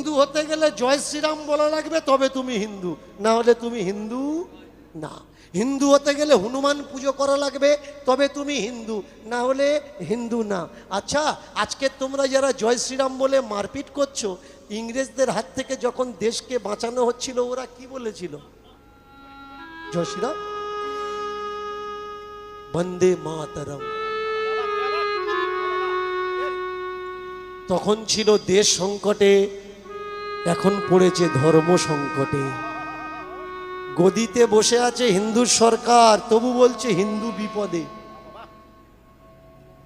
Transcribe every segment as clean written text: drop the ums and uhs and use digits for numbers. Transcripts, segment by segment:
হিন্দু হতে গেলে জয় শ্রীরাম বলা লাগবে, তবে তুমি হিন্দু, না হলে তুমি হিন্দু না। হিন্দু হতে গেলে হনুমান পুজো করা লাগবে, তবে তুমি হিন্দু, না হলে হিন্দু না। আচ্ছা, আজকে তোমরা যারা জয় শ্রীরাম বলে মারপিট করছো, ইংরেজদের হাত থেকে যখন দেশকে বাঁচানো হচ্ছিল ওরা কি বলেছিল? জয় শ্রীরাম, বন্দে মাতরম। তখন ছিল দেশ সংকটে, এখন পড়েছে ধর্ম সংকটে। গদিতে বসে আছে হিন্দু সরকার, তবু বলছে হিন্দু বিপদে।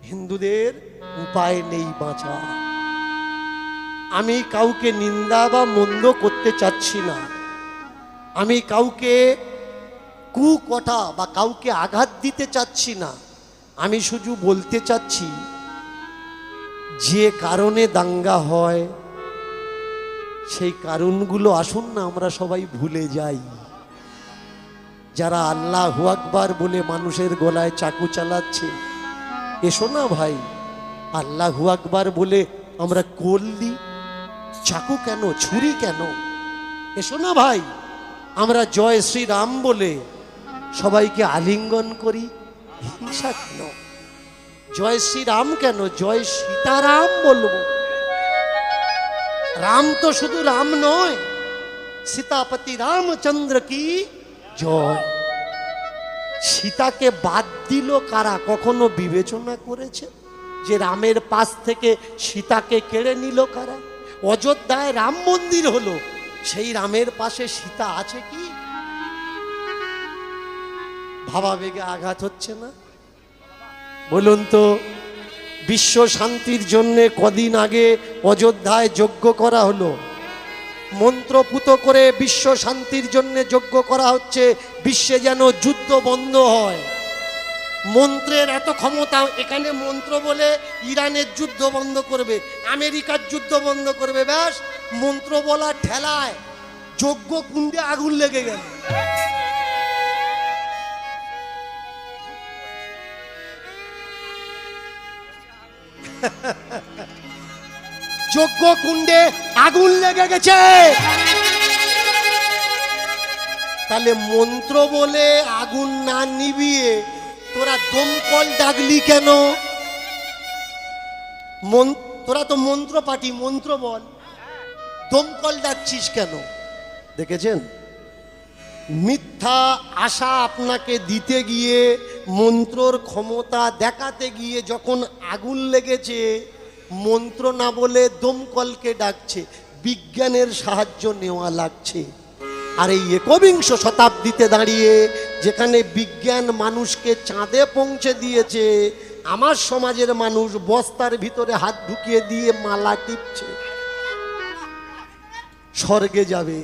হিন্দুদের উপায় নেই বাঁচা। আমি কাউকে নিন্দা বা মন্দ করতে চাচ্ছি না, আমি কাউকে কুকথা বা কাউকে আঘাত দিতে চাচ্ছি না। আমি শুধু বলতে চাচ্ছি, যে কারণে দাঙ্গা হয় সেই কারণগুলো আসুন না আমরা সবাই ভুলে যাই। যারা আল্লাহু আকবার বলে মানুষের গলায় চাকু চালাচ্ছে, এসো না ভাই, আল্লাহু আকবার বলে আমরা করলি, চাকু কেন, ছুরি কেন? এসো না ভাই, আমরা জয় শ্রীরাম বলে সবাইকে আলিঙ্গন করি, হিংসা কেন? জয় শ্রীরাম কেন, জয় সীতারাম বলবো। রাম তো শুধু রাম নয়, সীতাপতি রামচন্দ্র কি জয়। সীতাকে বাদ দিল কারা? কখনো বিবেচনা করেছে যে রামের পাশ থেকে সীতাকে কেড়ে নিল কারা? অযোধ্যায় রাম মন্দির হলো, সেই রামের পাশে সীতা আছে কি? ভাবাবেগে আঘাত হচ্ছে না? বলুন তো, বিশ্ব শান্তির জন্য কদিন আগে অযোধ্যায় যজ্ঞ করা হলো, মন্ত্রপুত করে বিশ্ব শান্তির জন্য যজ্ঞ করা হচ্ছে, বিশ্বে যেন যুদ্ধ বন্ধ হয়। মন্ত্রের এত ক্ষমতা, এখানে মন্ত্র বলে ইরানের যুদ্ধ বন্ধ করবে, আমেরিকার যুদ্ধ বন্ধ করবে, ব্যাস মন্ত্র বলা ঠেলায় যজ্ঞ কুণ্ডে আগুন লেগে গেল। যজ্ঞ কুণ্ডে আগুন লেগে গেছে। তাহলে মন্ত্র বলে আগুন না নিভিয়ে তোরা দমকল ডাকলি কেন? তোরা তো মন্ত্র পার্টি, মন্ত্র বল, দমকল ডাকছিস কেন? দেখেছেন, মিথ্যা আশা আপনাকে দিতে গিয়ে, মন্ত্রর ক্ষমতা দেখাতে গিয়ে যখন আগুন লেগেছে, মন্ত্র না বলে দমকলকে ডাকছে, বিজ্ঞানের সাহায্য নেওয়া লাগছে। আর এই একবিংশ শতাব্দীতে দাঁড়িয়ে যেখানে বিজ্ঞান মানুষকে চাঁদে পৌঁছে দিয়েছে, আমার সমাজের মানুষ বস্তার ভিতরে হাত ঢুকিয়ে দিয়ে মালা টিপছে, স্বর্গে যাবে।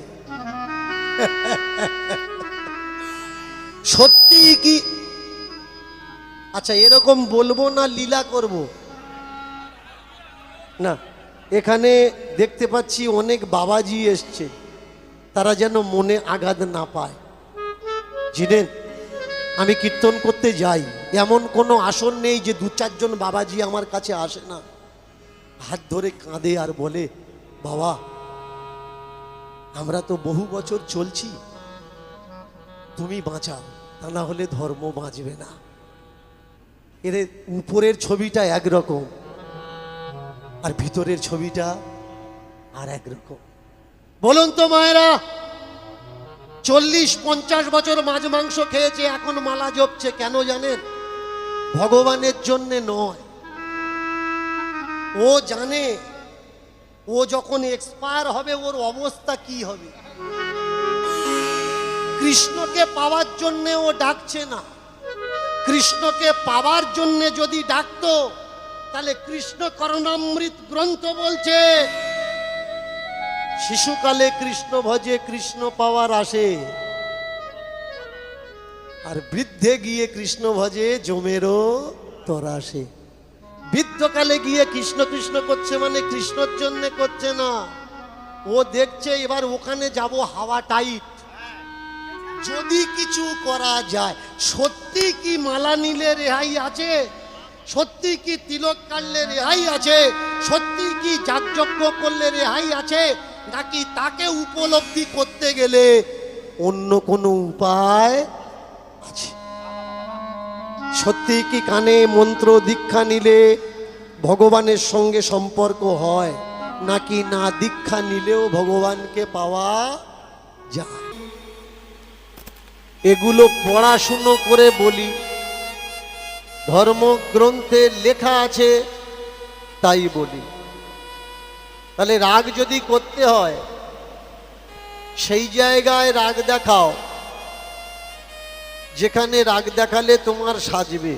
সত্যি কি? আচ্ছা, এরকম বলবো না লীলা করব না? এখানে দেখতে পাচ্ছি অনেক বাবাজি এসছে, তারা যেন মনে আঘাত না পায়। জানেন, আমি কীর্তন করতে যাই, এমন কোনো আসন নেই যে দু চারজন বাবাজি আমার কাছে আসে না, হাত ধরে কাঁদে আর বলে, বাবা আমরা তো বহু বছর চলছি, তুমি বাঁচাও, তা না হলে ধর্ম বাঁচবে না। এর উপরের ছবিটা একরকম আর ভিতরের ছবিটা আর একরকম। বলুন তো মায়েরা, 40-50 বছর মাছ মাংস খেয়েছে, এখন মালা জপছে কেন জানেন? ভগবানের জন্যে নয়। ও জানে ও যখন এক্সপায়ার হবে ওর অবস্থা কি হবে। কৃষ্ণকে পাওয়ার জন্যে ও ডাকছে না। কৃষ্ণকে পাওয়ার জন্যে যদি ডাকতো, তাহলে কৃষ্ণ করুণামৃত গ্রন্থ বলছে, শিশুকালে কৃষ্ণ ভজে কৃষ্ণ পাওয়ার আসে, আর বৃদ্ধে গিয়ে কৃষ্ণ ভজে জমেরও তরাসে। বৃদ্ধকালে গিয়ে কৃষ্ণ কৃষ্ণ করছে মানে কৃষ্ণর জন্য করছে না, ও দেখছে এবার ওখানে যাব হাওয়া টাইট, যদি কিছু করা যায়। সত্যি কি মালা নিলে রেহাই আছে? সত্যি কি তিলক কাটলে রেহাই আছে? সত্যি কি যাগযজ্ঞ করলে রেহাই আছে? নাকি তাকে উপলব্ধি করতে গেলে অন্য কোনো উপায় আছে? সত্যি কি কানে মন্ত্র দীক্ষা নিলে ভগবানের সঙ্গে সম্পর্ক হয়, নাকি না দীক্ষা নিলেও ভগবানকে পাওয়া যায়? এগুলো পড়াশুনো করে বলি, ধর্মগ্রন্থে লেখা আছে তাই বলি। তাহলে রাগ যদি করতে হয় সেই জায়গায় রাগ দেখাও যেখানে রাগ দেখালে তোমার সাজবে।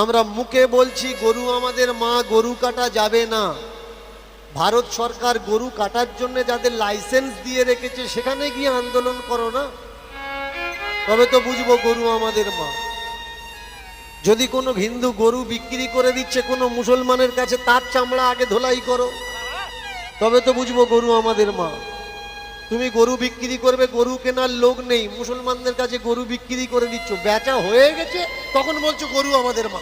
আমরা মুখে বলছি গরু আমাদের মা, গরু কাটা যাবে না। ভারত সরকার গরু কাটার জন্য যাদের লাইসেন্স দিয়ে রেখেছে সেখানে গিয়ে আন্দোলন করো না, তবে তো বুঝবো গরু আমাদের মা। যদি কোনো হিন্দু গরু বিক্রি করে দিচ্ছে কোনো মুসলমানের কাছে, তার চামড়া আগে ধোলাই করো, তবে তো বুঝবো গরু আমাদের মা। তুমি গরু বিক্রি করবে, গরু কেনার লোক নেই, মুসলমানদের কাছে গরু বিক্রি করে দিচ্ছ, বেচা হয়ে গেছে তখন বলছো গরু আমাদের মা।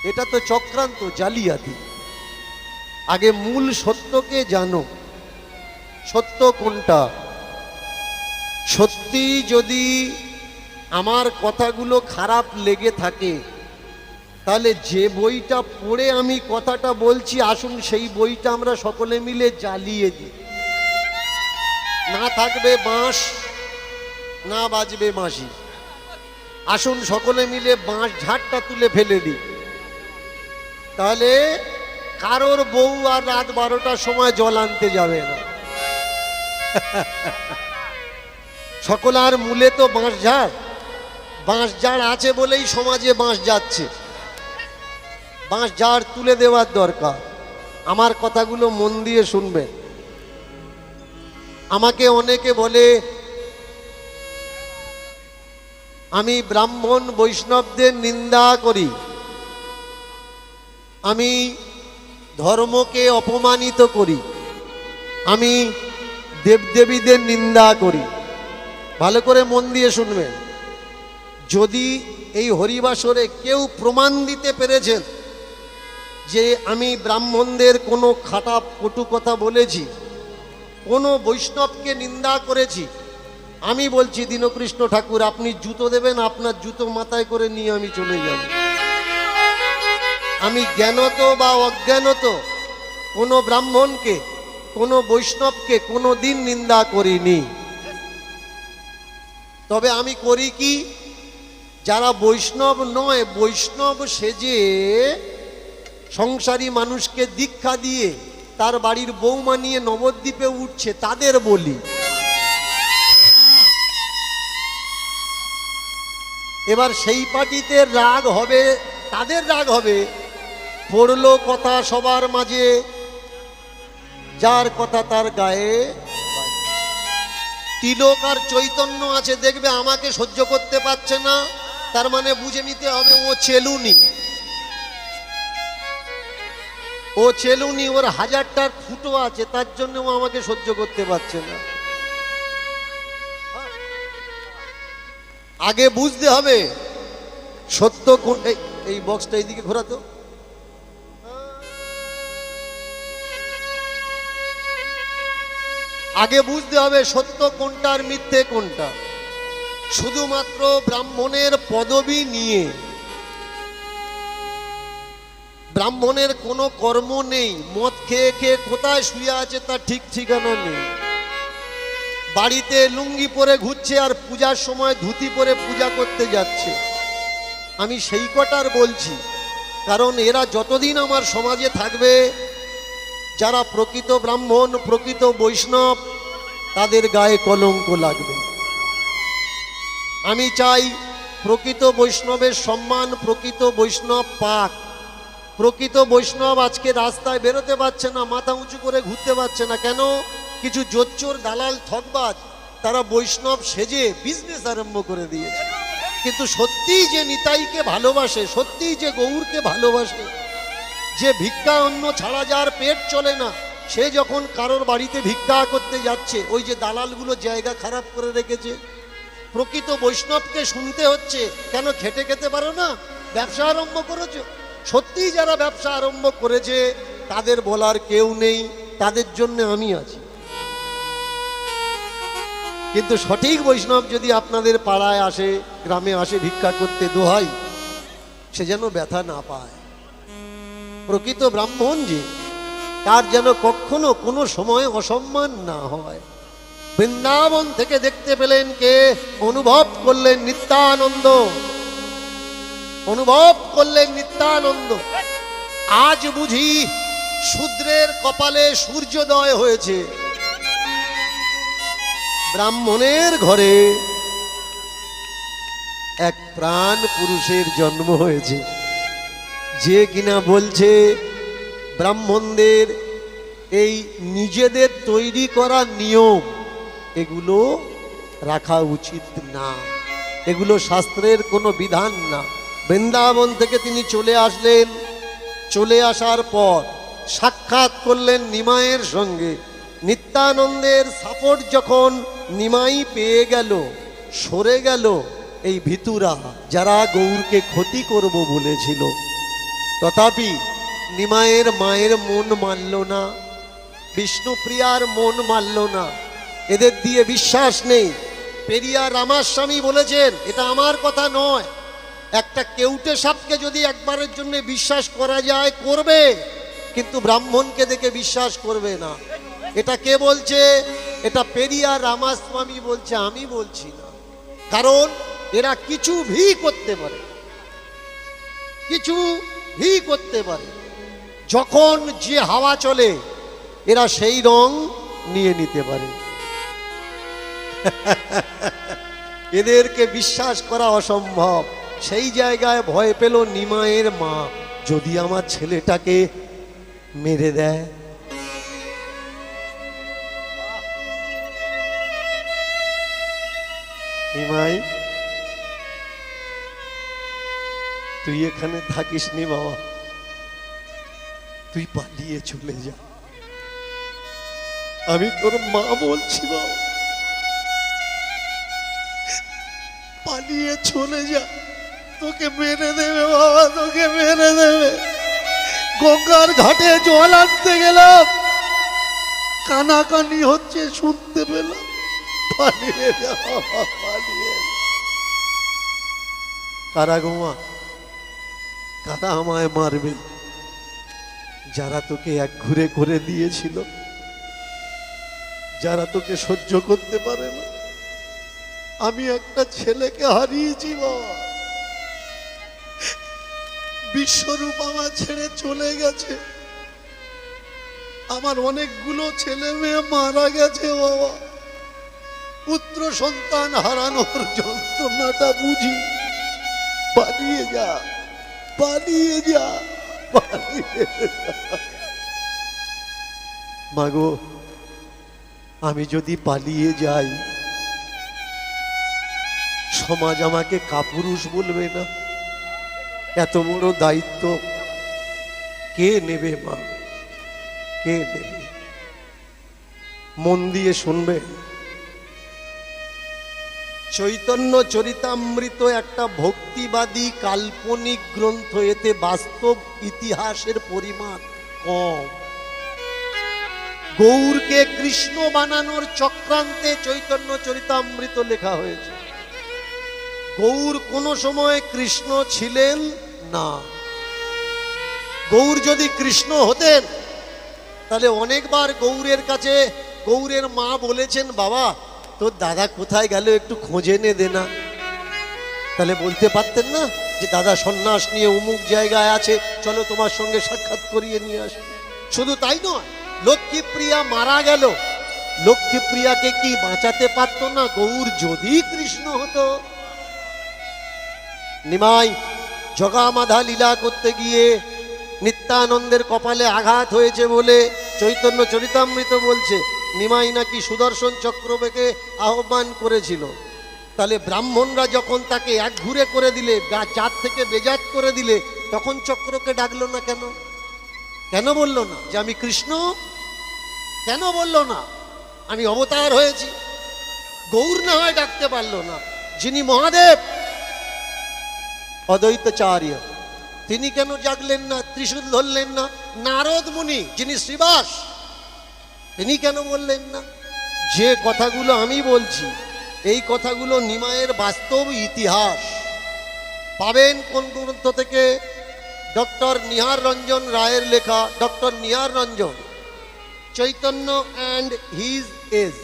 এটা তো চক্রান্ত, জালিয়াতি। আগে মূল সত্যকে জানো, সত্য কোনটা। সত্যি যদি আমার কথাগুলো খারাপ লেগে থাকে তাহলে যে বইটা পড়ে আমি কথাটা বলছি, আসুন সেই বইটা আমরা সকলে মিলে জ্বালিয়ে দিই। না থাকবে বাঁশ, না বাজবে বাঁশি, আসুন সকলে মিলে বাঁশ ঝাড়টা তুলে ফেলে দিই। তাহলে কারোর বউ আর রাত 12টার সময় জল আনতে যাবে না। সকলার মূলে তো বাঁশ ঝাড়। বাঁশ ঝাড় আছে বলেই সমাজে বাঁশ যাচ্ছে। বাঁশ ঝাড় তুলে দেওয়ার দরকার। আমার কথাগুলো মন দিয়ে শুনবেন। আমাকে অনেকে বলে আমি ব্রাহ্মণ বৈষ্ণবদের নিন্দা করি, আমি ধর্মকে অপমানিত করি, আমি দেবদেবীদের নিন্দা করি। ভালো করে মন দিয়ে শুনবেন। যদি এই হরিবাসরে কেউ প্রমাণ দিতে পেরেছেন যে আমি ব্রাহ্মণদের কোনো খারাপ কটু কথা বলেছি, কোনো বৈষ্ণবকে নিন্দা করেছি, আমি বলছি দীনকৃষ্ণ ঠাকুর আপনি জুতো দেবেন, আপনার জুতো মাথায় করে নিয়ে আমি চলে যাব। আমি জ্ঞানত বা অজ্ঞানত কোনো ব্রাহ্মণকে, কোনো বৈষ্ণবকে কোনো দিন নিন্দা করিনি। তবে আমি করি কি, যারা বৈষ্ণব নয়, বৈষ্ণব সেজে সংসারী মানুষকে দীক্ষা দিয়ে তার বাড়ির বৌমা নিয়ে নবদ্বীপে উঠছে, তাদের বলি। এবার সেই পার্টিতে রাগ হবে, তাদের রাগ হবে, পড়লো কথা সবার মাঝে, যার কথা তার গায়ে তিলক আর চৈতন্য আছে, দেখবে আমাকে সহ্য করতে পারছে না, তার মানে বুঝে নিতে হবে ও চেলুনি, ও চেলুনি, ওর 1000টার ফুটো আছে, তার জন্য ও আমাকে সহ্য করতে পারছে না। আগে বুঝতে হবে সত্য কোন। এই বক্সটা এইদিকে ঘোরাতো। আগে বুঝতে হবে সত্য কোনটা আর মিথ্যে কোনটা। শুধুমাত্র ব্রাহ্মণের পদবি নিয়ে ব্রাহ্মণের কোনো কর্ম নেই, মদ খেয়ে খেয়ে কোথায় শুয়ে আছে তার ঠিক ঠিকানা নেই, বাড়িতে লুঙ্গি পরে ঘুরছে আর পূজার সময় ধুতি পরে পূজা করতে যাচ্ছে। আমি সেই কটার বলছি, কারণ এরা যতদিন আমার সমাজে থাকবে, যারা প্রকৃত ব্রাহ্মণ, প্রকৃত বৈষ্ণব, তাদের গায়ে কলঙ্ক লাগবে। আমি চাই প্রকৃত বৈষ্ণবের সম্মান প্রকৃত বৈষ্ণব পাক। প্রকৃত বৈষ্ণব আজকে রাস্তায় বেরোতে পারছে না, মাথা উঁচু করে ঘুরতে পারছে না। কেন? কিছু জোচ্চোর দালাল ঠকবাজ তারা বৈষ্ণব সেজে বিজনেস আরম্ভ করে দিয়েছে। কিন্তু সত্যিই যে নিতাইকে ভালোবাসে, সত্যিই যে গৌরকে ভালোবাসে, যে ভিক্ষা অন্ন ছাড়া যার পেট চলে না, সে যখন কারোর বাড়িতে ভিক্ষা করতে যাচ্ছে, ওই যে দালালগুলো জায়গা খারাপ করে রেখেছে, প্রকৃত বৈষ্ণবকে শুনতে হচ্ছে কেন খেটে খেতে পারো না, ব্যবসা আরম্ভ করেছো। সত্যি যারা ব্যবসা আরম্ভ করেছে তাদের বলার কেউ নেই, তাদের জন্য আমি আছি। কিন্তু সঠিক বৈষ্ণব যদি আপনাদের পাড়ায় আসে, গ্রামে আসে ভিক্ষা করতে, দোহাই সে যেন ব্যথা না পায়। প্রকৃত ব্রাহ্মণ যে, তার যেন কখনো কোনো সময় অসম্মান না হয়। বৃন্দাবন থেকে দেখতে পেলেন কে? অনুভব করলেন নিত্যানন্দ, অনুভব করলেন নিত্যানন্দ। আজ বুঝি শূদ্রের কপালে সূর্যোদয় হয়েছে, ব্রাহ্মণের ঘরে এক প্রাণ পুরুষের জন্ম হয়েছে, যে কিনা বলছে ব্রাহ্মণদের এই নিজেদের তৈরি করা নিয়ম এগুলো রাখা উচিত না, এগুলো শাস্ত্রের কোনো বিধান না। বৃন্দাবন থেকে তিনি চলে আসলেন, চলে আসার পর সাক্ষাৎ করলেন নিমাইয়ের সঙ্গে। নিত্যানন্দের সাপোর্ট যখন নিমাই পেয়ে গেল, সরে গেল এই ভিতুরা যারা গৌরকে ক্ষতি করব বলেছিল। তথাপি নিমাইয়ের মায়ের মন মানল না, বিষ্ণুপ্রিয়ার মন মানল না, এদের দিয়ে বিশ্বাস নেই। পেরিয়ার রামাস্বামী বলেছেন, এটা আমার কথা নয়, একটা কেউটে সাপকে যদি একবারের জন্য বিশ্বাস করা যায় করবে, কিন্তু ব্রাহ্মণকে দেখে বিশ্বাস করবে না। এটা কে বলছে? এটা পেরিয়ার রামাস্বামী বলছে, আমি বলছি না। কারণ এরা কিছু ভি করতে পারে, কিছু ভি করতে পারে। যখন যে হাওয়া চলে এরা সেই রং নিয়ে নিতে পারে। এদেরকে বিশ্বাস করা অসম্ভব। সেই জায়গায় ভয় পেল নিমাইয়ের মা, যদি আমার ছেলেটাকে মেরে দেয়। নিমাই, তুই এখানে থাকিস নি বাবা, তুই পালিয়ে চলে যা, আমি তোর মা বলছি বাবা, পালিয়ে চলে যা, তোকে মেরে দেবে বাবা, তোকে মেরে দেবে। গঙ্গার ঘাটে জল আনতে গেলাম, কানাকানি হচ্ছে শুনতে পেলাম, পালিয়ে যা বাবা, পালিয়ে। কারা গোমা, কারা আমায় মারবে? যারা তোকে এক ঘুরে করে দিয়েছিল, যারা তোকে সহ্য করতে পারে না। আমি একটা ছেলেকে হারিয়েছি বাবা, বিশ্বরূপ আমার ছেড়ে চলে গেছে, আমার অনেকগুলো ছেলে মেয়ে মারা গেছে বাবা। পুত্র সন্তান হারানোর যন্ত্রণাটা বুঝি। পালিয়ে যা, পালিয়ে যা, পালিয়ে যা। মাগো, আমি যদি পালিয়ে যাই সমাজ আমাকে কাপুরুষ বলবে না? এত বড় দায়িত্ব কে নেবে মা, কে নেবে? মন দিয়ে শুনবে। চৈতন্য চরিতামৃত একটা ভক্তিবাদী কাল্পনিক গ্রন্থ, এতে বাস্তব ইতিহাসের পরিমাণ কম। গৌরকে কৃষ্ণ বানানোর চক্রান্তে চৈতন্য চরিতামৃত লেখা হয়েছে। গৌর কোনো সময় কৃষ্ণ ছিলেন না। গৌর যদি কৃষ্ণ হতেন তাহলে অনেকবার গৌরের কাছে গৌরের মা বলেছেন, বাবা তোর দাদা কোথায় গেল একটু খোঁজে নে দে না। তাহলে বলতে পারতেন না যে দাদা সন্ন্যাস নিয়ে অমুক জায়গায় আছে, চলো তোমার সঙ্গে সাক্ষাৎ করিয়ে নিয়ে আসি। শুধু তাই নয়, লক্ষ্মীপ্রিয়া মারা গেল, লক্ষ্মীপ্রিয়াকে কি বাঁচাতে পারতো না গৌর যদি কৃষ্ণ হতো? নিমাই জগামাধা লীলা করতে গিয়ে নিত্যানন্দের কপালে আঘাত হয়েছে বলে চৈতন্য চরিতামৃত বলছে নিমাই নাকি সুদর্শন চক্রকে আহ্বান করেছিল। তাহলে ব্রাহ্মণরা যখন তাকে এক ঘুরে করে দিলে, জাত থেকে বেজাত করে দিলে, তখন চক্রকে ডাকলো না কেন? কেন বললো না যে আমি কৃষ্ণ? কেন বললো না আমি অবতার হয়েছি? গৌর না হয় ডাকতে পারলো না, যিনি মহাদেব অদ্বৈতাচার্য তিনি কেন জাগলেন না, ত্রিশূল ধরলেন না? নারদ মুনি যিনি শ্রীবাস, তিনি কেন বললেন না? যে কথাগুলো আমি বলছি এই কথাগুলো নিমাইয়ের বাস্তব ইতিহাস। পাবেন কোন গ্রন্থ থেকে? ডক্টর নিহার রঞ্জন রায়ের লেখা, doctor Nihar Ranjan, Chaitanya and his age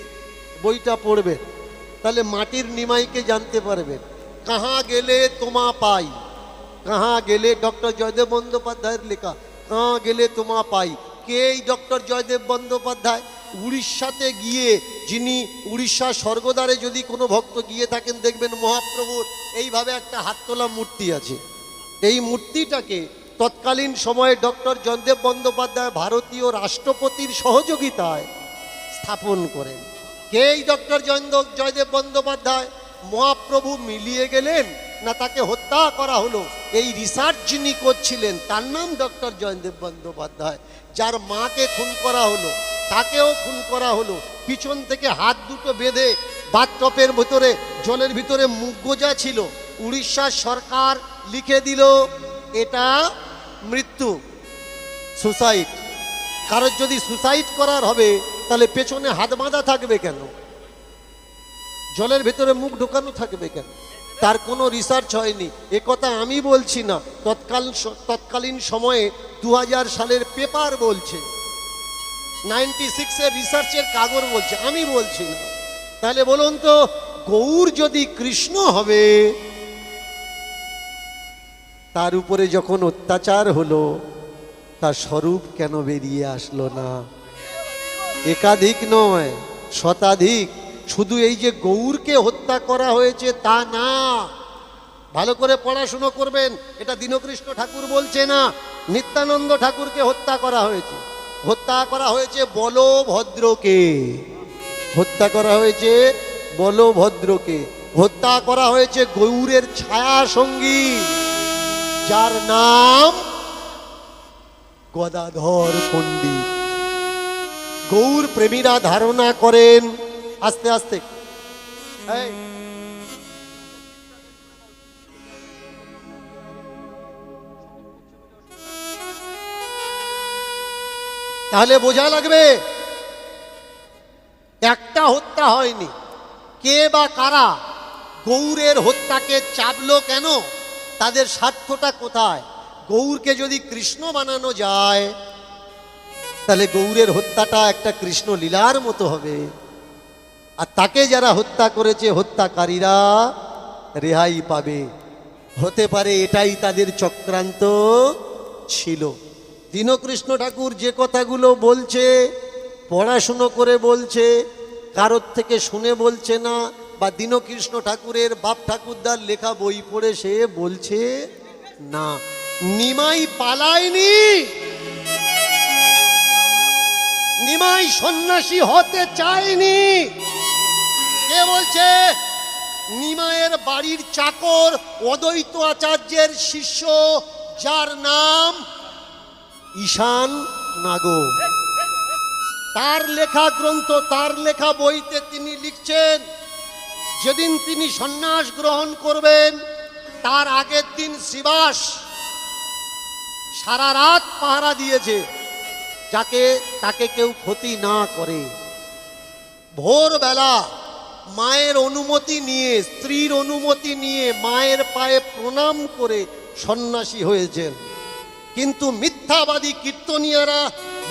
বইটা পড়বেন, তাহলে মাটির নিমাইকে জানতে পারবেন। কাহা গেলে তোমা পাই, কাহা গেলে, ডক্টর জয়দেব বন্দ্যোপাধ্যায়ের লেখা, কাহা গেলে তোমা পাই। কে এই ডক্টর জয়দেব বন্দ্যোপাধ্যায়? উড়িষ্যাতে গিয়ে, যিনি উড়িষ্যার স্বর্গদ্বারে যদি কোনো ভক্ত গিয়ে থাকেন দেখবেন মহাপ্রভুর এইভাবে একটা হাত তোলা মূর্তি আছে। এই মূর্তিটাকে তৎকালীন সময়ে ডক্টর জয়দেব বন্দ্যোপাধ্যায় ভারতীয় রাষ্ট্রপতির সহযোগিতায় স্থাপন করেন। কে এই ডক্টর জয়দেব বন্দ্যোপাধ্যায়? মহাপ্রভু মিলিয়ে গেলেন না তাকে হত্যা করা হলো, এই রিসার্চ যিনি করছিলেন তার নাম ডক্টর জয়দেব বন্দ্যোপাধ্যায়। যার মাকে খুন করা হলো তাকেও খুন করা হলো, পিছন থেকে হাত দুটো বেঁধে বাথটপের ভিতরে, জলের ভিতরে মুখ গোজা ছিল। উড়িষ্যার সরকার লিখে দিল এটা মৃত্যু, সুসাইড। কারোর যদি সুসাইড করার হবে তাহলে পেছনে হাত বাঁধা থাকবে কেন? জলের ভেতরে মুখ ঢোকানো থাকবে কেন? তার কোনো রিসার্চ হয়নি। এ কথা আমি বলছি না, তৎকালীন সময়ে 2000 সালের পেপার বলছে, 96-এর রিসার্চের কাগজ বলছে, আমি বলছি না। তাহলে বলুন তো, গৌর যদি কৃষ্ণ হবে, তার উপরে যখন অত্যাচার হলো তার স্বরূপ কেন বেরিয়ে আসলো না? একাধিক নয়, শতাধিক। শুধু এই যে গৌরকে হত্যা করা হয়েছে তা না, ভালো করে পড়াশুনো করবেন। এটা দীনকৃষ্ণ ঠাকুর বলছে না, নিত্যানন্দ ঠাকুরকে হত্যা করা হয়েছে। হত্যা করা হয়েছে বলভদ্রকে, হত্যা করা হয়েছে বলভদ্রকে, হত্যা করা হয়েছে গৌরের ছায়া সঙ্গী যার নাম গদাধর পণ্ডিত। গৌর প্রেমীরা ধারণা করেন, আস্তে আস্তে, তাহলে বোঝা লাগবে একটা হত্যা হয়নি। কে বা কারা গৌরের হত্যাকে চাপলো কেন? তাদের স্বার্থটা কোথায়? গৌরকে যদি কৃষ্ণ বানানো যায় তাহলে গৌরের হত্যাটা একটা কৃষ্ণ লীলার মতো হবে, আর তাকে যারা হত্যা করেছে হত্যাকারীরা রেহাই পাবে। হতে পারে এটাই তাদের চক্রান্ত ছিল। দীনকৃষ্ণ ঠাকুর যে কথাগুলো বলছে পড়াশুনো করে বলছে, কারোর থেকে শুনে বলছে না, বা দীনকৃষ্ণ ঠাকুরের বাপ ঠাকুরদার লেখা বই পড়ে সে বলছে না। নিমাই পালায়নি, নিমাই সন্ন্যাসী হতে চায়নি। কে বলছে? নিমাইয়ের বাড়ির চাকর অদ্বৈত আচার্যের শিষ্য, যার নাম ঈশান নাগর। তার লেখা গ্রন্থ, তার লেখা বইতে তিনি লিখছেন, যেদিন তিনি সন্ন্যাস গ্রহণ করবেন তার আগের দিন শ্রীবাস সারা রাত পাহারা দিয়েছে যাকে তাকে কেউ ক্ষতি না করে। ভোরবেলা মায়ের অনুমতি নিয়ে, স্ত্রীর অনুমতি নিয়ে মায়ের পায়ে প্রণাম করে সন্ন্যাসী হয়েছেন। কিন্তু মিথ্যাবাদী কীর্তনীয়রা,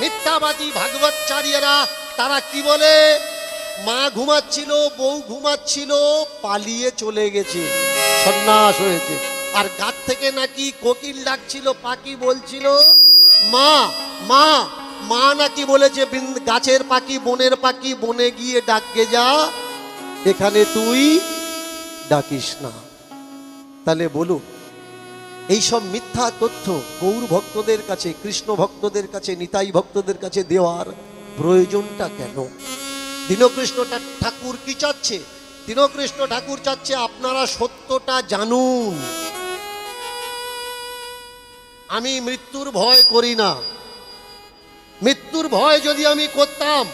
মিথ্যাবাদী ভাগবতচারীরা তারা কি বলে? মা ঘুমাচ্ছিল, বউ ঘুমাচ্ছিল, পালিয়ে চলে গেছে, সন্ন্যাস হয়েছে। আর গাছ থেকে নাকি কোকিল ডাকছিল, পাখি বলছিল মা মা মা, নাকি বলেছে গাছের পাখি, বনের পাখি, বনে গিয়ে ডাককে যা, এখানে তুই ডাকিস না। তাহলে বলুন, এইসব মিথ্যা তথ্য গৌর ভক্তদের কাছে, কৃষ্ণ ভক্তদের কাছে, নিতাই ভক্তদের কাছে দেওয়ার প্রয়োজনটা কেন? দীনকৃষ্ণ ঠাকুর কি চাচ্ছে? দীনকৃষ্ণ ঠাকুর চাচ্ছে আপনারা সত্যটা জানুন। আমি মৃত্যুর ভয় করি না। মৃত্যুর ভয় যদি আমি করতাম,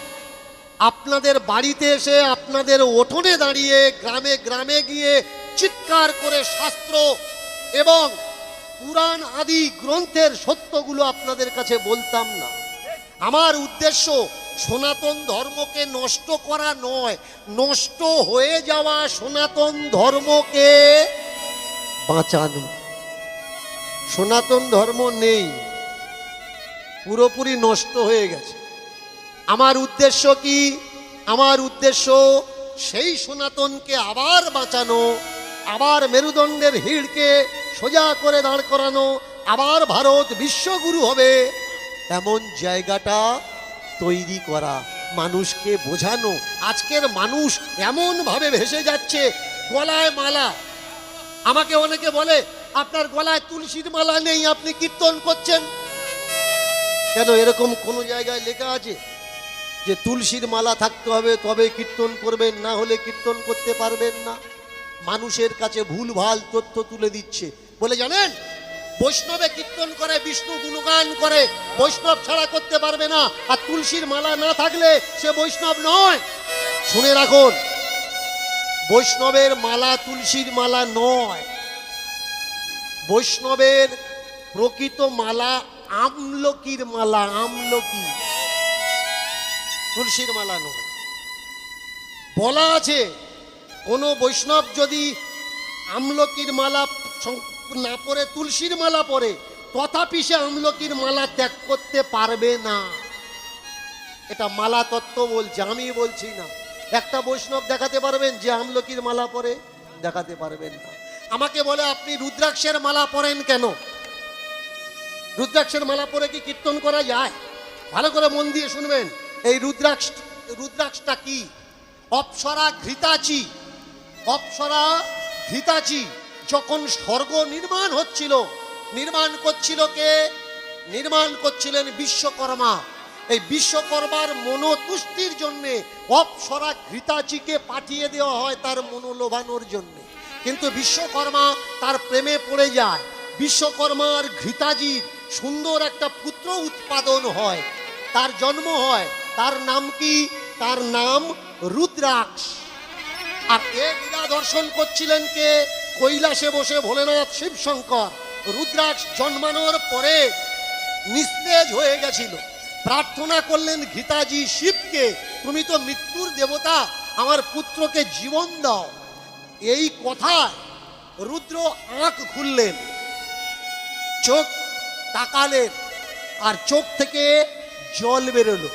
আপনাদের বাড়িতে এসে, আপনাদের উঠোনে দাঁড়িয়ে, গ্রামে গ্রামে গিয়ে চিৎকার করে শাস্ত্র এবং পুরাণ আদি গ্রন্থের সত্যগুলো আপনাদের কাছে বলতাম না। আমার উদ্দেশ্য সনাতন ধর্মকে নষ্ট করা নয়, নষ্ট হয়ে যাওয়া সনাতন ধর্মকে বাঁচানো। সনাতন ধর্ম নেই, পুরোপুরি নষ্ট হয়ে গেছে। আমার উদ্দেশ্য কি? আমার উদ্দেশ্য সেই সনাতনকে আবার বাঁচানো, আবার মেরুদণ্ডের হিড়কে সোজা করে দাঁড় করানো, আবার ভারত বিশ্বগুরু হবে এমন জায়গাটা তৈরি করা, মানুষকে বোঝানো। আজকের মানুষ এমন ভাবে ভেসে যাচ্ছে, গলায় মালা। আমাকে অনেকে বলে, আপনার গলায় তুলসীর মালা নেই, আপনি কীর্তন করছেন কেন? এরকম কোনো জায়গায় লেখা আছে যে তুলসীর মালা থাকতে হবে তবে কীর্তন করবেন, না হলে কীর্তন করতে পারবেন না? মানুষের কাছে ভুলভাল তথ্য তুলে দিচ্ছে। বলে জানেন, বৈষ্ণবে কীর্তন করে, বিষ্ণু গুণগান করে, বৈষ্ণব ছাড়া করতে পারবে না। আর তুলসীর মালা না থাকলে সে বৈষ্ণব নয়। শুনে রাখুন, বৈষ্ণবের মালা তুলসীর মালা নয়। বৈষ্ণবের প্রকৃত মালা আমলকির মালা, আমলকি, তুলসীর মালা নয়। বলা আছে, কোন বৈষ্ণব যদি আমলকির মালা না পরে তুলসীর মালা পরে, তথাপি সে আমলকির মালা ত্যাগ করতে পারবে না। এটা মালা তত্ত্ব বলছে, আমি বলছি না। একটা বৈষ্ণব দেখাতে পারবেন যে আমলকির মালা পরে? দেখাতে পারবেন না। আমাকে বলে, আপনি রুদ্রাক্ষের মালা পরেন কেন? রুদ্রাক্ষের মালা পরে কি কীর্তন করা যায়? ভালো করে মন দিয়ে শুনবেন। এই রুদ্রাক্ষটা কি? অপ্সরা ঘৃতাচি। অপ্সরা ঘৃতাচি যখন স্বর্গ নির্মাণ হচ্ছিল, নির্মাণ করছিল কে? নির্মাণ করছিলেন বিশ্বকর্মা। এই বিশ্বকর্মার মনোতুষ্টির জন্যে অপ্সরা ঘৃতাচিকে পাঠিয়ে দেওয়া হয় তার মনোলোভানোর জন্যে। কিন্তু বিশ্বকর্মা তার প্রেমে পড়ে যায়। বিশ্বকর্মার ঘৃতাজির সুন্দর একটা পুত্র উৎপাদন হয়, তার জন্ম হয়। তার নাম কি? তার নাম রুদ্রাক্ষ। আর এ লীলা দর্শন করছিলেন কে? কৈলাসে বসে ভোলেনাথ শিবশঙ্কর। রুদ্রাক্ষ জন্মানোর পরে নিস্তেজ হয়ে গেছিল। প্রার্থনা করলেন ঘৃতাজি শিবকে, তুমি তো মৃত্যুর দেবতা, আমার পুত্রকে জীবন দাও। এই কথায় রুদ্র আঁখ খুললেন, চোখ তাকালেন, আর চোখ থেকে জল বেরোলো।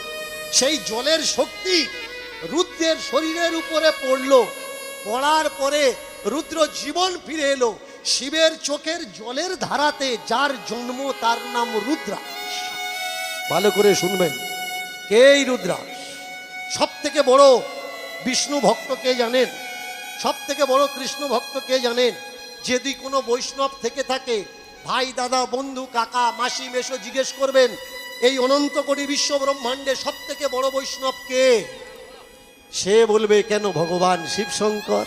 সেই জলের শক্তি রুদ্রের শরীরের উপরে পড়লো। পড়ার পরে রুদ্র জীবন ফিরে এলো শিবের চোখের জলের ধারাতে। যার জন্ম তার নাম রুদ্রাক্ষ। ভালো করে শুনবেন, কে এই রুদ্রাক্ষ? সব থেকে বড় বিষ্ণু ভক্ত কে জানেন? সব থেকে বড় কৃষ্ণ ভক্ত কে জানেন? যদি কোনো বৈষ্ণব থেকে থাকে, ভাই, দাদা, বন্ধু, কাকা, মাসি, মেশো জিজ্ঞেস করবেন, এই অনন্ত কোটি বিশ্ব ব্রহ্মাণ্ডে সব থেকে বড় বৈষ্ণব কে? সে বলবে, কেন? ভগবান শিবশঙ্কর।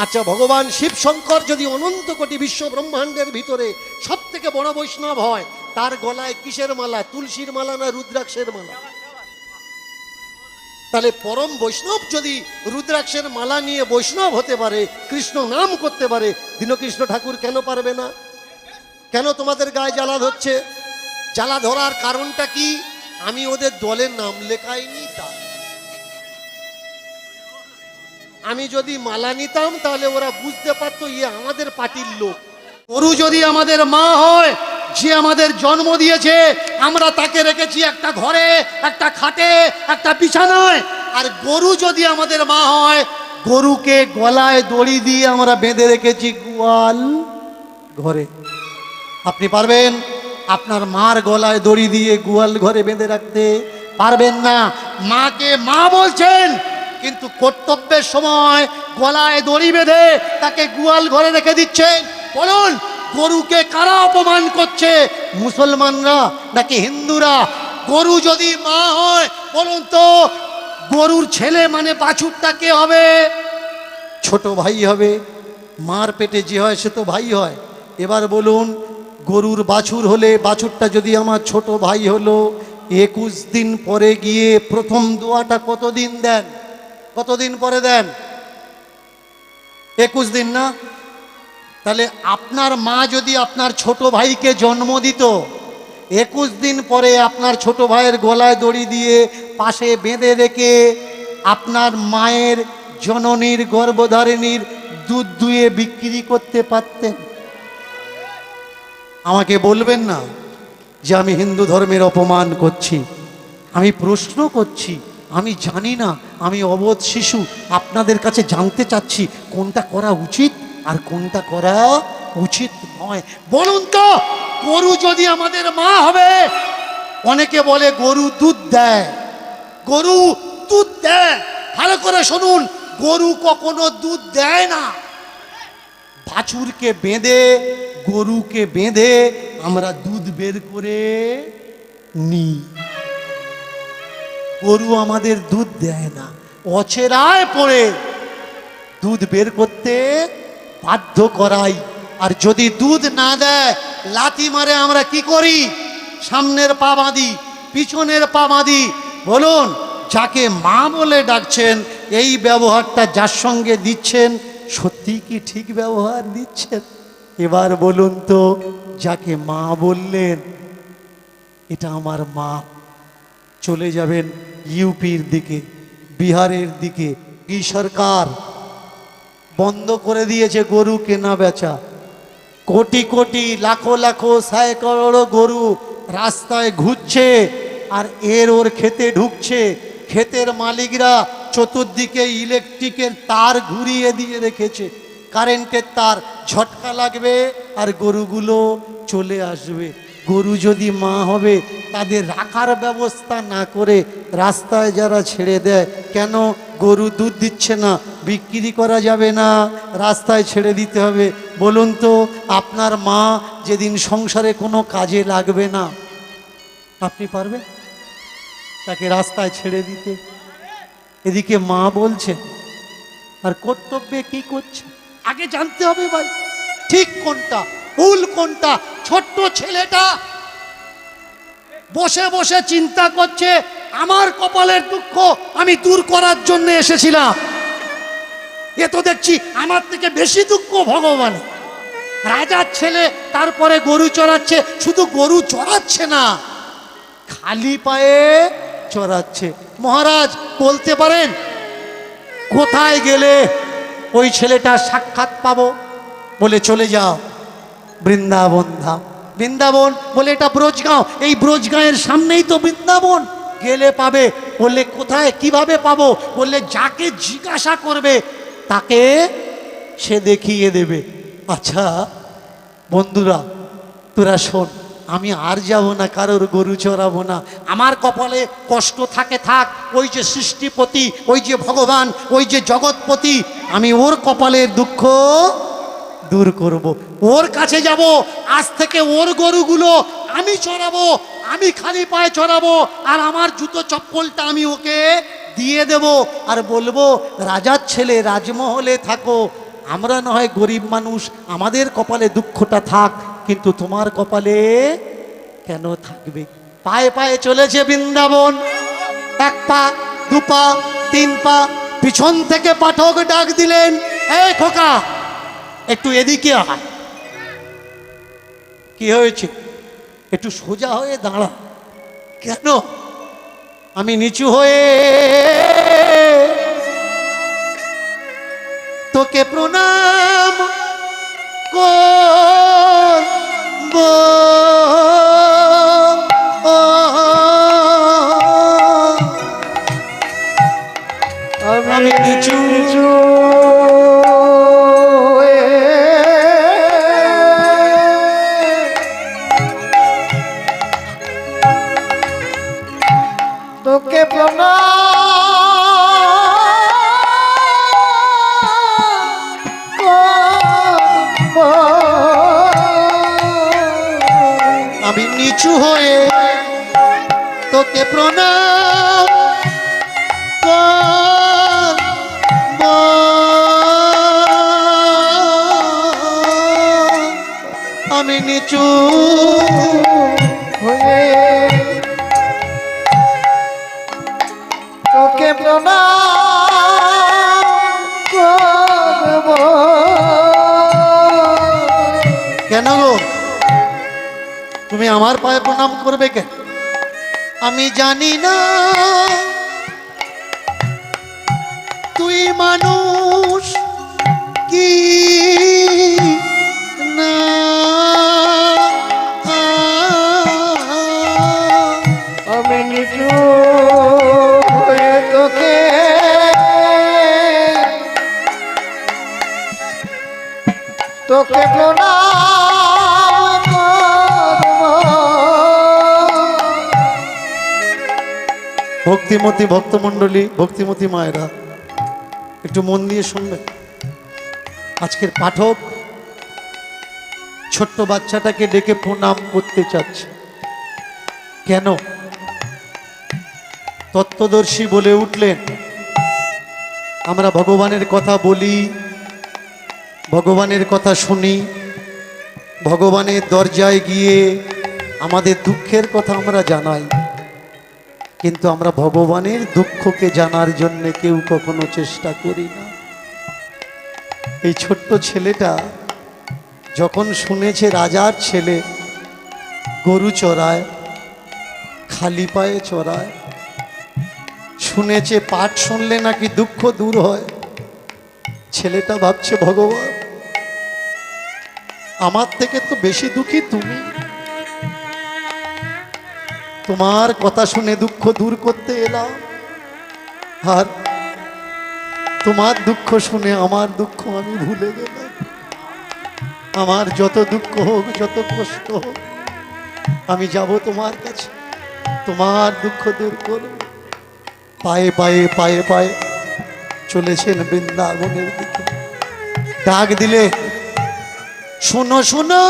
আচ্ছা, ভগবান শিবশঙ্কর যদি অনন্ত কোটি বিশ্ব ব্রহ্মাণ্ডের ভিতরে সব থেকে বড় বৈষ্ণব হয়, তার গলায় কিসের মালা? তুলসীর মালা না রুদ্রাক্ষের মালা? তাহলে পরম বৈষ্ণব যদি রুদ্রাক্ষের মালা নিয়ে বৈষ্ণব হতে পারে, কৃষ্ণ নাম করতে পারে, দীনকৃষ্ণ ঠাকুর কেন পারবে না? কেন তোমাদের গায়ে জ্বালা ধরছে? জ্বালা ধরার কারণটা কি? আমি ওদের দলের নাম লেখাইনি তাই। আমি যদি মালা নিতাম তাহলে ওরা বুঝতে পারতো ইয়ে আমাদের পার্টির লোক। গরু যদি আমাদের মা হয়, যে আমাদের জন্ম দিয়েছে, আমরা তাকে রেখেছি একটা ঘরে, একটা খাটে, একটা বিছানায়। আর গরু যদি আমাদের মা হয়, গরুকে গলায় দড়ি দিয়ে আমরা বেঁধে রেখেছি গোয়াল ঘরে। আপনি পারবেন আপনার মার গলায় দড়ি দিয়ে গোয়াল ঘরে বেঁধে রাখতে? পারবেন না। মাকে মা বলছেন, কিন্তু কর্তব্যের সময় গলায় দড়ি বেঁধে তাকে গোয়াল ঘরে রেখে দিচ্ছেন। বলুন, গরুকে কারা অপমান করছে? মুসলমানরা নাকি হিন্দুরা? গরু যদি মা হয়, বলুন তো গরুর ছেলে মানে বাছুরটা কে হবে? ছোট ভাই হবে। মার পেটে যে হয় সে তো ভাই হয়। এবার বলুন, গরুর বাছুর হলে, বাছুরটা যদি আমার ছোট ভাই হলো, 21 দিন পরে গিয়ে প্রথম দোয়াটা কতদিন দেন? কতদিন পরে দেন? 21 দিন না? তাহলে আপনার মা যদি আপনার ছোট ভাইকে জন্ম দিত, 21 দিন পরে আপনার ছোট ভাইয়ের গলায় দড়ি দিয়ে পাশে বেঁধে রেখে আপনার মায়ের জননীর গর্ভধারিণীর দুধ দুয়ে বিক্রি করতে পারতেন? আমাকে বলবেন না যে আমি হিন্দু ধর্মের অপমান করছি। আমি প্রশ্ন করছি, আমি জানি না, আমি অবোধ শিশু, আপনাদের কাছে জানতে চাচ্ছি কোনটা করা উচিত আর কোনটা করা উচিত নয়। বলুন তো, গরু যদি আমাদের মা হবে, অনেকে বলে গরু দুধ দেয়, গরু দুধ দেয়। ভালো করে শুনুন, গরু কখনো দুধ দেয় না। বাছুরকে বেঁধে, গরুকে বেঁধে আমরা দুধ বের করে নিই। গরু আমাদের দুধ দেয় না, অচেরায় পড়ে দুধ বের করতে বাধ্য করাই। আর যদি দুধ না দেয়, লাথি মারে আমরা কি করি? সামনের পা বাঁধি, পিছনের পা বাঁধি। বলুন, যাকে মা বলে ডাকছেন, এই ব্যবহারটা যার সঙ্গে দিচ্ছেন, সত্যি কি ঠিক ব্যবহার দিচ্ছেন? এবার বলুন তো, যাকে মা বললেন, এটা আমার মা, চলে যাবেন ইউপির দিকে, বিহারের দিকে। কি সরকার বন্ধ করে দিয়েছে গরু কেনা বেচা। কোটি কোটি, লাখো লাখো, সাইকড়ো গরু রাস্তায় ঘুরছে, আর ওর খেতে ঢুকছে। ক্ষেতের মালিকরা চতুর্দিকে ইলেকট্রিকের তার ঘুরিয়ে দিয়ে রেখেছে, কারেন্টের তার, ঝটকা লাগবে আর গরুগুলো চলে আসবে। গরু যদি মা হবে, তাদের রাখার ব্যবস্থা না করে রাস্তায় যারা ছেড়ে দেয়, কেন? গরু দুধ দিচ্ছে না, বিক্রি করা যাবে না, রাস্তায় ছেড়ে দিতে হবে। বলুন তো, আপনার মা যেদিন সংসারে কোনো কাজে লাগবে না, আপনি পারবেন তাকে রাস্তায় ছেড়ে দিতে? এদিকে মা বলছে, আর কর্তব্যে কি করছে আগে জানতে হবে ভাই, ঠিক কোনটা ভুল কোনটা। ছোট্ট ছেলেটা বসে বসে চিন্তা করছে, আমার কপালের দুঃখ আমি দূর করার জন্য এসেছিলাম, এ তো দেখছি আমার থেকে বেশি দুঃখ ভগবান। রাজার ছেলে তারপরে গরু চড়াচ্ছে, শুধু গরু চড়াচ্ছে না, খালি পায়ে চড়াচ্ছে। মহারাজ বলতে পারেন কোথায় গেলে ওই ছেলেটার সাক্ষাৎ পাবো? বলে চলে যাও বৃন্দাবন ধাম। বৃন্দাবন বলে এটা ব্রজগাঁও, এই ব্রজগাঁয়ের সামনেই তো বৃন্দাবন, গেলে পাবে। বললে কোথায়, কিভাবে পাবো? বললে যাকে জিজ্ঞাসা করবে তাকে সে দেখিয়ে দেবে। আচ্ছা বন্ধুরা, তোরা শোন, আমি আর যাব না, কারোর গরু চড়াবো না। আমার কপালে কষ্ট থাকে থাক, ওই যে সৃষ্টিপতি, ওই যে ভগবান, ওই যে জগৎপতি, আমি ওর কপালের দুঃখ দূর করব, ওর কাছে যাব। আজ থেকে ওর গরুগুলো আমি চড়াবো, আমি খালি পায়ে চড়াবো, আর আমার জুতো চপ্পলটা আমি ওকে দিয়ে দেব, আর বলবো রাজার ছেলে রাজমহলে থাকো, আমরা না হয় গরিব মানুষ, আমাদের কপালে দুঃখটা থাক, কিন্তু তোমার কপালে কেন থাকবে? পায়ে পায়ে চলেছে বৃন্দাবন। 1 পা, 2 পা, 3 পা, পিছন থেকে পাঠক ডাক দিলেন, এই খোকা একটু এদিকে আয়। কি হয়েছে? একটু সোজা হয়ে দাঁড়া। কেন? আমি নিচু হয়ে তোকে প্রণাম করব, আমি নিচু তোকে প্রণাম করব, আমি নিচু হয়ে তোকে প্রণাম করব, আমি নিচু হয়ে তোকে প্রণাম করব, আমার পায়ে প্রণাম করবে কেন? আমি জানি না তুই মানুষ কি না। আমি নিচু হয়ে তোকে তোকে প্রণাম করব। ভক্তিমতী ভক্তমণ্ডলী, ভক্তিমতী মায়েরা একটু মন দিয়ে শুনবে। আজকের পাঠক ছোট্ট বাচ্চাটাকে ডেকে প্রণাম করতে চাচ্ছে কেন? তত্ত্বদর্শী বলে উঠলেন, আমরা ভগবানের কথা বলি, ভগবানের কথা শুনি, ভগবানের দরজায় গিয়ে আমাদের দুঃখের কথা আমরা জানাই, কিন্তু আমরা ভগবানের দুঃখকে জানার জন্য কেউ কখনো চেষ্টা করি না। এই ছোট্ট ছেলেটা যখন শুনেছে রাজার ছেলে গরু চড়ায়, খালি পায়ে চড়ায়, শুনেছে পাঠ শুনলে নাকি দুঃখ দূর হয়, ছেলেটা ভাবছে ভগবান আমার থেকে তো বেশি দুঃখী তুমি, তোমার কথা শুনে দুঃখ দূর করতে এলাম, আর তোমার দুঃখ শুনে আমার দুঃখ আমি ভুলে গেলাম। আমার যত দুঃখ হোক, যত কষ্ট হোক, আমি যাব তোমার কাছে, তোমার দুঃখ দূর করো। পায়ে পায়ে পায়ে পায়ে চলেছেন বৃন্দাবনের দিকে। ডাক দিলে, শোনো শোনো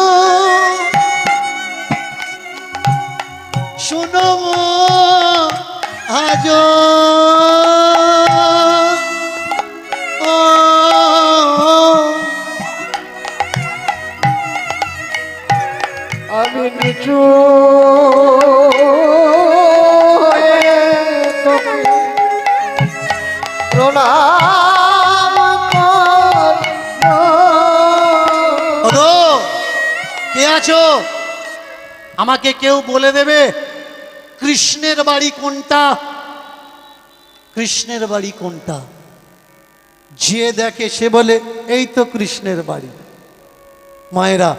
শোনো আজ আমি নিচু হয়ে তোকে প্রণাম করব। ওগো, কে আছো? আমাকে কেউ বলে দেবে কৃষ্ণের বাড়ি কোনটা? কৃষ্ণের বাড়ি কোনটা? যে দেখে সে বলে এই তো কৃষ্ণের বাড়ি। মায়েরা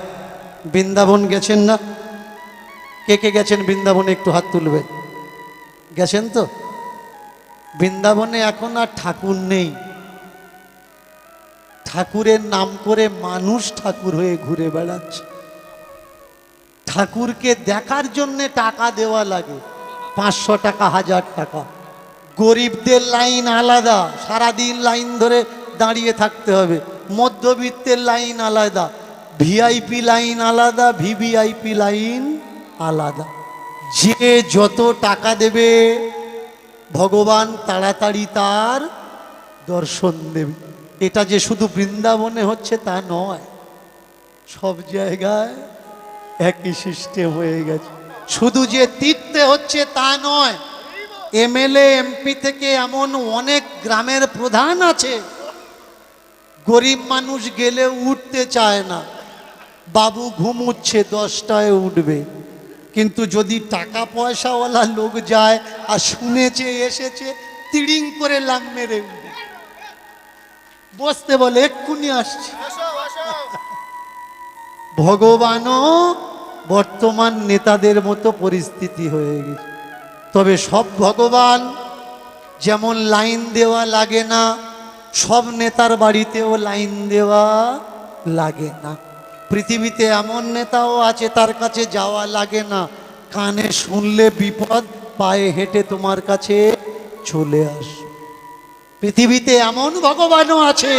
বৃন্দাবন গেছেন না? কে কে গেছেন বৃন্দাবনে? একটু হাত তুলবে। গেছেন তো? বৃন্দাবনে এখন আর ঠাকুর নেই, ঠাকুরের নাম করে মানুষ ঠাকুর হয়ে ঘুরে বেড়াচ্ছে। ঠাকুরকে দেখার জন্যে টাকা দেওয়া লাগে, 500 টাকা, 1000 টাকা। গরিবদের লাইন আলাদা, সারাদিন লাইন ধরে দাঁড়িয়ে থাকতে হবে। মধ্যবিত্তের লাইন আলাদা, ভিআইপি লাইন আলাদা, ভিভিআইপি লাইন আলাদা। যে যত টাকা দেবে ভগবান তাড়াতাড়ি তার দর্শন দেবে। এটা যে শুধু বৃন্দাবনে হচ্ছে তা নয়, সব জায়গায় একই সিস্টেম হয়ে গেছে। শুধু যে তীর্থে হচ্ছে তা নয়, এমএলএ এমপি থেকে এমন অনেক গ্রামের প্রধান আছে, গরিব মানুষ গেলে উঠতে চায় না, বাবু ঘুমুচ্ছে 10টায় উঠবে। কিন্তু যদি টাকা পয়সাওয়ালা লোক যায় আর শুনেছে এসেছে, তিড়িং করে লাং মেরে উঠবে, বসতে বলে এক্ষুনি আসছে। ভগবানও বর্তমান নেতাদের মতো পরিস্থিতি হয়ে গেছে। তবে সব ভগবান যেমন লাইন দেওয়া লাগে না, সব নেতার বাড়িতেও লাইন দেওয়া লাগে না। পৃথিবীতে এমন নেতাও আছে তার কাছে যাওয়া লাগে না, কানে শুনলে বিপদ, পায়ে হেঁটে তোমার কাছে চলে আস। পৃথিবীতে এমন ভগবানও আছে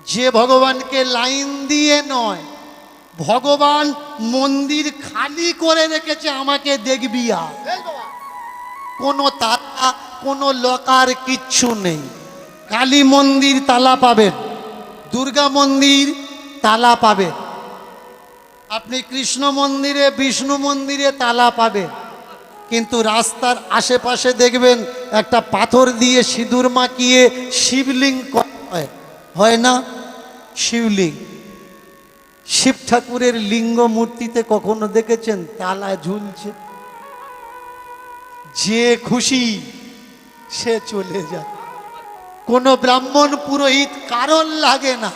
যে ভগবানকে লাইন দিয়ে নয়, ভগবান মন্দির খালি করে রেখেছে, আমাকে দেখবি আর। কোনো তালা, কোনো লকার কিচ্ছু নেই। কালী মন্দির তালা পাবেন, দুর্গা মন্দির তালা পাবেন, আপনি কৃষ্ণ মন্দিরে, বিষ্ণু মন্দিরে তালা পাবেন। কিন্তু রাস্তার আশেপাশে দেখবেন একটা পাথর দিয়ে সিঁদুর মাখিয়ে শিবলিঙ্গ করা হয়, হয় না? শিবলিঙ্গ, শিব ঠাকুরের লিঙ্গ মূর্তিতে কখনো দেখেছেন তালা ঝুলছে? যে খুশি সে চলে যায়, কোনো ব্রাহ্মণ পুরোহিত কারণ লাগে না।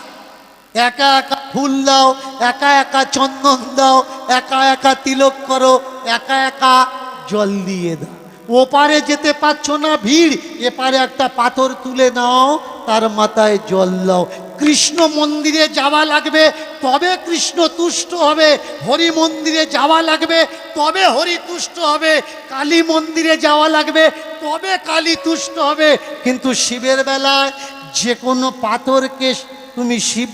একা একা ফুল দাও, একা একা চন্দন দাও, একা একা তিলক করো, একা একা জল দিয়ে দাও। ওপারে যেতে পারছো না ভিড়, এপারে একটা পাথর তুলে নাও, তার মাথায় জল দাও। কৃষ্ণ মন্দিরে যাওয়া লাগবে, তবে কৃষ্ণ তুষ্ট হবে। হরি মন্দিরে যাওয়া লাগবে, তবে হরি তুষ্ট হবে। কালী মন্দিরে যাওয়া লাগবে, তবে কালী তুষ্ট হবে। কিন্তু শিবের বেলায় যে কোনো পাথরকে তুমি শিব